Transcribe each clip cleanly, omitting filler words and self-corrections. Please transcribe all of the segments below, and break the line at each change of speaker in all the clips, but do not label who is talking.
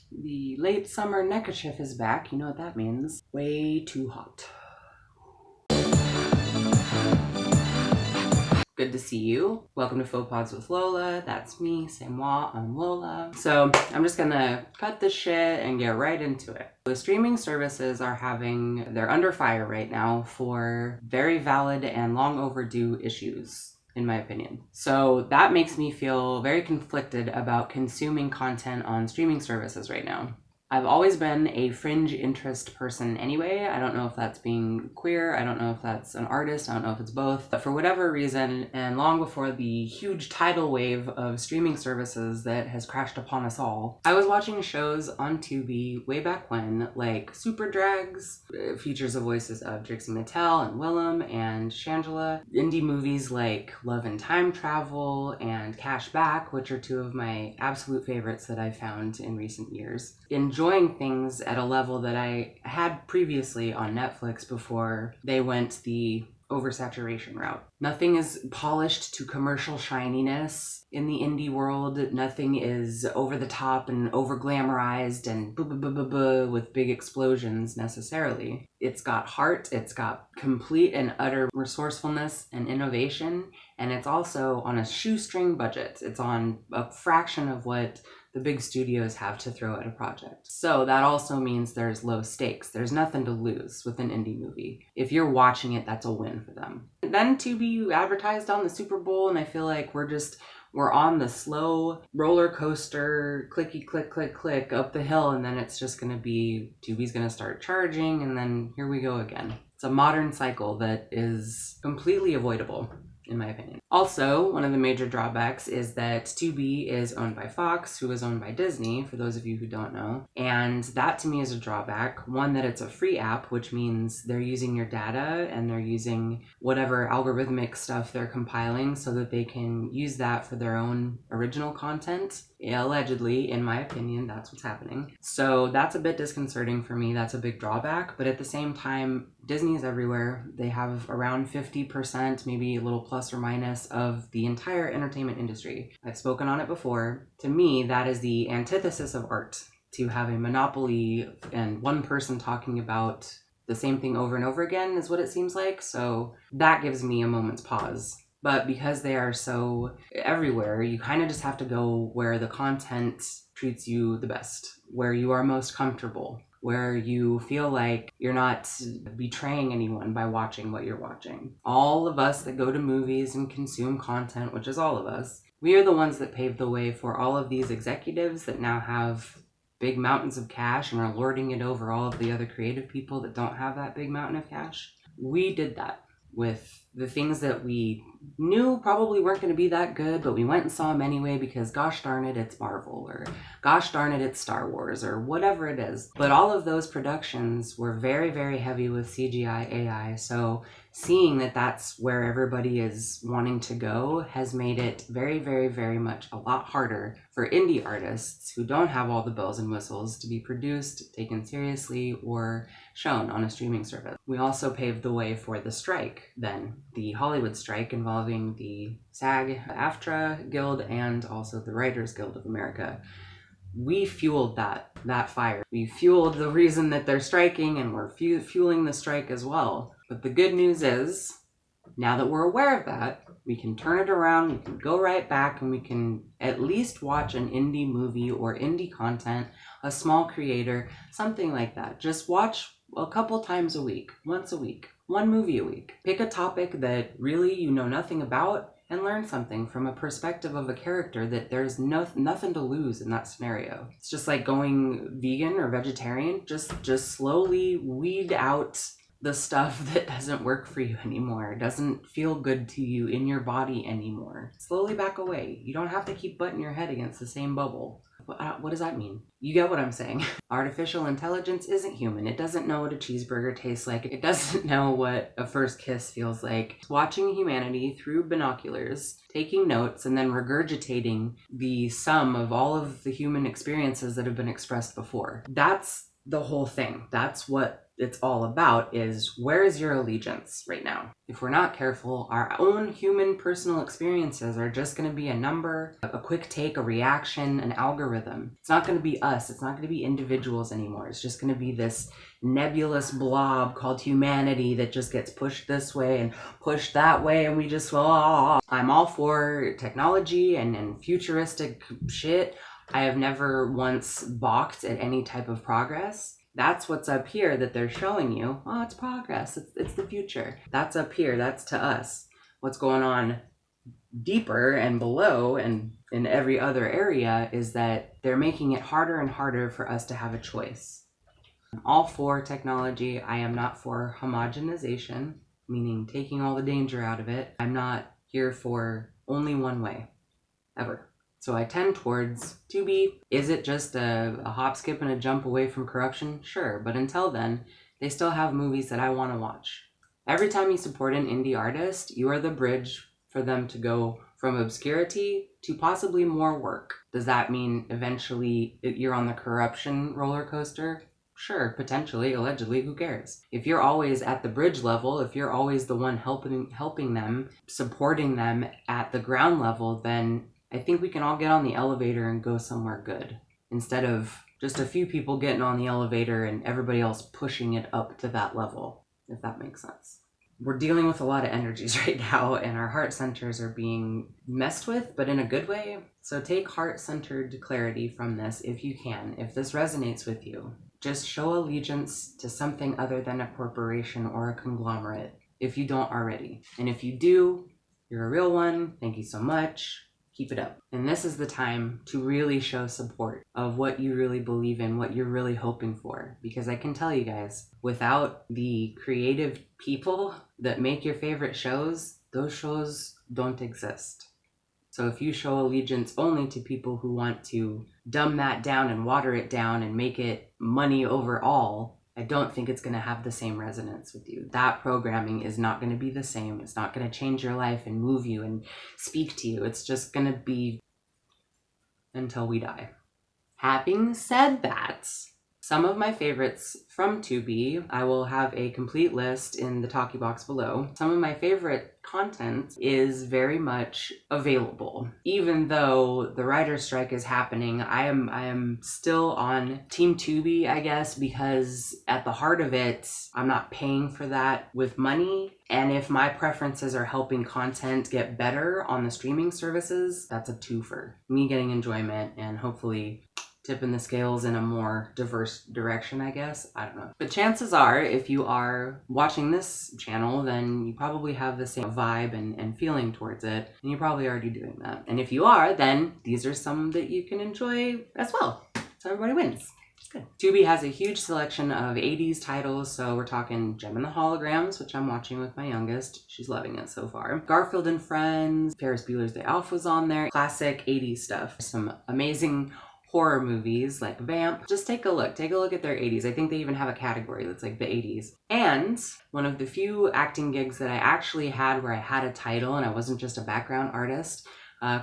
The late summer neckerchief is back. You know what that means. Way too hot. Good to see you. Welcome to Faux Pods with Lola. That's me, c'est moi, I'm Lola. So I'm just gonna cut this shit and get right into it. The streaming services they're under fire right now for very valid and long overdue issues, in my opinion. So that makes me feel very conflicted about consuming content on streaming services right now. I've always been a fringe interest person anyway. I don't know if that's being queer. I don't know if that's an artist. I don't know if it's both. But for whatever reason, and long before the huge tidal wave of streaming services that has crashed upon us all, I was watching shows on Tubi way back when, like Super Drags, features the voices of Trixie Mattel and Willem and Shangela, indie movies like Love and Time Travel and Cash Back, which are two of my absolute favorites that I've found in recent years. Enjoying things at a level that I had previously on Netflix before they went the oversaturation route. Nothing is polished to commercial shininess in the indie world. Nothing is over the top and over glamorized and with big explosions necessarily. It's got heart, it's got complete and utter resourcefulness and innovation, and it's also on a shoestring budget. It's on a fraction of what the big studios have to throw at a project. So that also means there's low stakes. There's nothing to lose with an indie movie. If you're watching it, that's a win for them. Then Tubi advertised on the Super Bowl, and I feel like we're on the slow roller coaster, clicky click, click, click up the hill, and then it's just gonna be, Tubi's gonna start charging, and then here we go again. It's a modern cycle that is completely avoidable, in my opinion. Also, one of the major drawbacks is that Tubi is owned by Fox, who is owned by Disney, for those of you who don't know. And that to me is a drawback. One, that it's a free app, which means they're using your data and they're using whatever algorithmic stuff they're compiling so that they can use that for their own original content. Allegedly, in my opinion, that's what's happening. So that's a bit disconcerting for me. That's a big drawback. But at the same time, Disney is everywhere. They have around 50%, maybe a little plus or minus, of the entire entertainment industry. I've spoken on it before. To me, that is the antithesis of art, to have a monopoly and one person talking about the same thing over and over again is what it seems like. So that gives me a moment's pause. But because they are so everywhere, you kind of just have to go where the content treats you the best, where you are most comfortable, where you feel like you're not betraying anyone by watching what you're watching. All of us that go to movies and consume content, which is all of us, we are the ones that paved the way for all of these executives that now have big mountains of cash and are lording it over all of the other creative people that don't have that big mountain of cash. We did that with the things that we knew probably weren't going to be that good, but we went and saw them anyway because gosh darn it, it's Marvel, or gosh darn it, it's Star Wars, or whatever it is. But all of those productions were very, very heavy with CGI AI, so seeing that that's where everybody is wanting to go has made it very, very, very much a lot harder for indie artists who don't have all the bells and whistles to be produced, taken seriously, or shown on a streaming service. We also paved the way for the strike then, the Hollywood strike involving the SAG, AFTRA Guild, and also the Writers Guild of America. We fueled that fire. We fueled the reason that they're striking, and we're fueling the strike as well. But the good news is, now that we're aware of that, we can turn it around, we can go right back, and we can at least watch an indie movie or indie content, a small creator, something like that. Just watch a couple times a week, once a week, one movie a week. Pick a topic that really you know nothing about and learn something from a perspective of a character that there's nothing to lose in that scenario. It's just like going vegan or vegetarian. Just slowly weed out the stuff that doesn't work for you anymore, doesn't feel good to you in your body anymore. Slowly back away. You don't have to keep butting your head against the same bubble. What does that mean? You get what I'm saying. Artificial intelligence isn't human. It doesn't know what a cheeseburger tastes like. It doesn't know what a first kiss feels like. It's watching humanity through binoculars, taking notes, and then regurgitating the sum of all of the human experiences that have been expressed before. That's the whole thing. That's what it's all about is, where is your allegiance right now? If we're not careful, our own human personal experiences are just going to be a number, a quick take, a reaction, an algorithm. It's not going to be us. It's not going to be individuals anymore. It's just going to be this nebulous blob called humanity that just gets pushed this way and pushed that way, and we just, oh. I'm all for technology and futuristic shit. I have never once balked at any type of progress. That's what's up here that they're showing you. Oh, it's progress. It's the future. That's up here. That's to us. What's going on deeper and below and in every other area is that they're making it harder and harder for us to have a choice. I'm all for technology. I am not for homogenization, meaning taking all the danger out of it. I'm not here for only one way, ever. So I tend towards Tubi. Is it just a hop, skip, and a jump away from corruption? Sure, but until then, they still have movies that I want to watch. Every time you support an indie artist, you are the bridge for them to go from obscurity to possibly more work. Does that mean eventually you're on the corruption roller coaster? Sure, potentially, allegedly, who cares? If you're always at the bridge level, if you're always the one helping them, supporting them at the ground level, then I think we can all get on the elevator and go somewhere good, instead of just a few people getting on the elevator and everybody else pushing it up to that level, if that makes sense. We're dealing with a lot of energies right now, and our heart centers are being messed with, but in a good way. So take heart-centered clarity from this if you can. If this resonates with you, just show allegiance to something other than a corporation or a conglomerate if you don't already. And if you do, you're a real one. Thank you so much. Keep it up. And this is the time to really show support of what you really believe in, what you're really hoping for. Because I can tell you guys, without the creative people that make your favorite shows, those shows don't exist. So if you show allegiance only to people who want to dumb that down and water it down and make it money over all, I don't think it's going to have the same resonance with you. That programming is not going to be the same. It's not going to change your life and move you and speak to you. It's just going to be until we die. Having said that, some of my favorites from Tubi, I will have a complete list in the talkie box below. Some of my favorite content is very much available. Even though the writer's strike is happening, I am still on Team Tubi, I guess, because at the heart of it, I'm not paying for that with money. And if my preferences are helping content get better on the streaming services, that's a twofer. Me getting enjoyment and hopefully tipping the scales in a more diverse direction, I guess. I don't know. But chances are, if you are watching this channel, then you probably have the same vibe and feeling towards it, and you're probably already doing that. And if you are, then these are some that you can enjoy as well. So everybody wins. It's good. Tubi has a huge selection of 80s titles, so we're talking Gem and the Holograms, which I'm watching with my youngest. She's loving it so far. Garfield and Friends, Ferris Bueller's Day Off was on there. Classic 80s stuff. Some amazing horror movies like Vamp. Just take a look at their 80s. I think they even have a category that's like the 80s. And one of the few acting gigs that I actually had where I had a title and I wasn't just a background artist,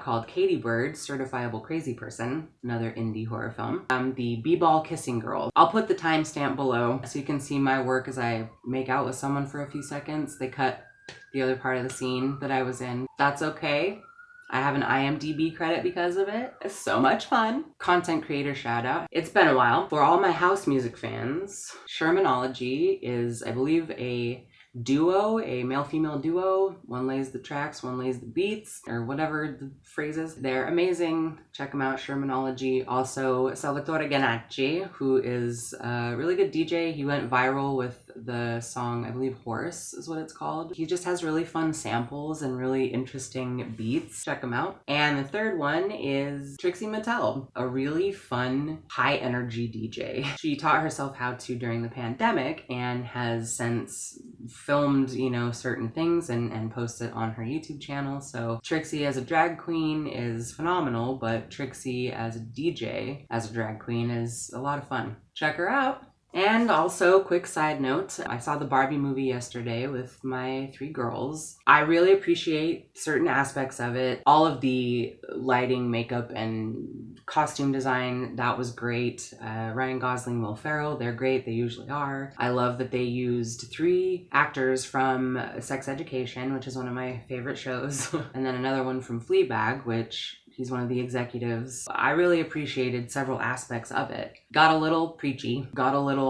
called Katie Bird, Certifiable Crazy Person, another indie horror film. The B-Ball Kissing Girl. I'll put the timestamp below so you can see my work as I make out with someone for a few seconds. They cut the other part of the scene that I was in. That's okay. I have an IMDb credit because of it. It's so much fun. Content creator shout out. It's been a while. For all my house music fans, Shermanology is, I believe, a duo, a male-female duo. One lays the tracks, one lays the beats, or whatever the phrase is. They're amazing. Check them out, Shermanology. Also, Salvatore Ganacci, who is a really good DJ. He went viral with the song, I believe Horse is what it's called. He just has really fun samples and really interesting beats. Check him out. And the third one is Trixie Mattel, a really fun, high-energy DJ. She taught herself how to during the pandemic and has since filmed, certain things and posted on her YouTube channel. So Trixie as a drag queen is phenomenal, but Trixie as a DJ, as a drag queen, is a lot of fun. Check her out. And also, quick side note, I saw the Barbie movie yesterday with my 3 girls. I really appreciate certain aspects of it. All of the lighting, makeup, and costume design, that was great. Ryan Gosling, Will Ferrell, they're great. They usually are. I love that they used 3 actors from Sex Education, which is one of my favorite shows, and then another one from Fleabag, which he's one of the executives. I really appreciated several aspects of it. Got a little preachy, got a little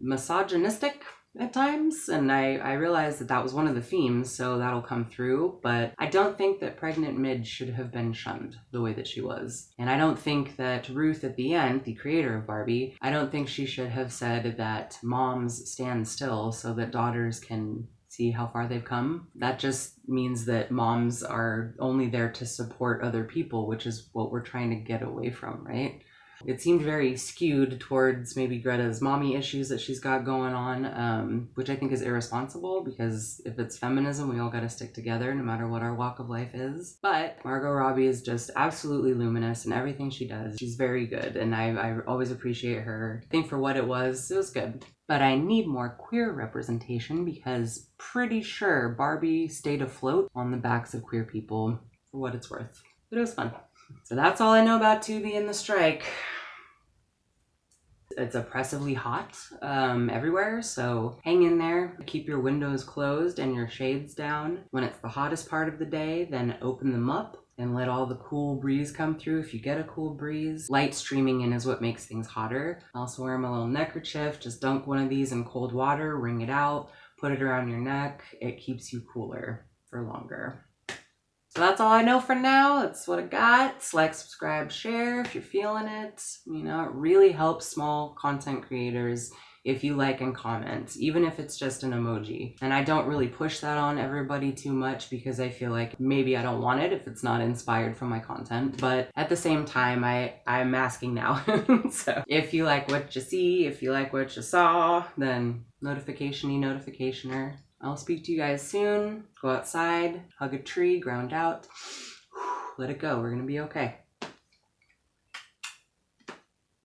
misogynistic at times, and I realized that that was one of the themes, so that'll come through, but I don't think that pregnant Midge should have been shunned the way that she was. And I don't think that Ruth at the end, the creator of Barbie, I don't think she should have said that moms stand still so that daughters can see how far they've come. That just means that moms are only there to support other people, which is what we're trying to get away from, right? It seemed very skewed towards maybe Greta's mommy issues that she's got going on, which I think is irresponsible, because if it's feminism, we all got to stick together no matter what our walk of life is. But Margot Robbie is just absolutely luminous in everything she does. She's very good, and I always appreciate her. I think for what it was good. But I need more queer representation, because pretty sure Barbie stayed afloat on the backs of queer people, for what it's worth. But it was fun. So that's all I know about Tubi and the strike. It's oppressively hot everywhere, so hang in there. Keep your windows closed and your shades down. When it's the hottest part of the day, then open them up and let all the cool breeze come through if you get a cool breeze. Light streaming in is what makes things hotter. Also wear my little neckerchief. Just dunk one of these in cold water, wring it out, put it around your neck. It keeps you cooler for longer. So that's all I know for now. That's what I got. Like, subscribe, share if you're feeling it. You know, it really helps small content creators if you like and comment, even if it's just an emoji. And I don't really push that on everybody too much, because I feel like maybe I don't want it if it's not inspired from my content. But at the same time, I'm asking now. So if you like what you see, if you like what you saw, then notificationer. I'll speak to you guys soon. Go outside, hug a tree, ground out. Let it go. We're gonna be okay.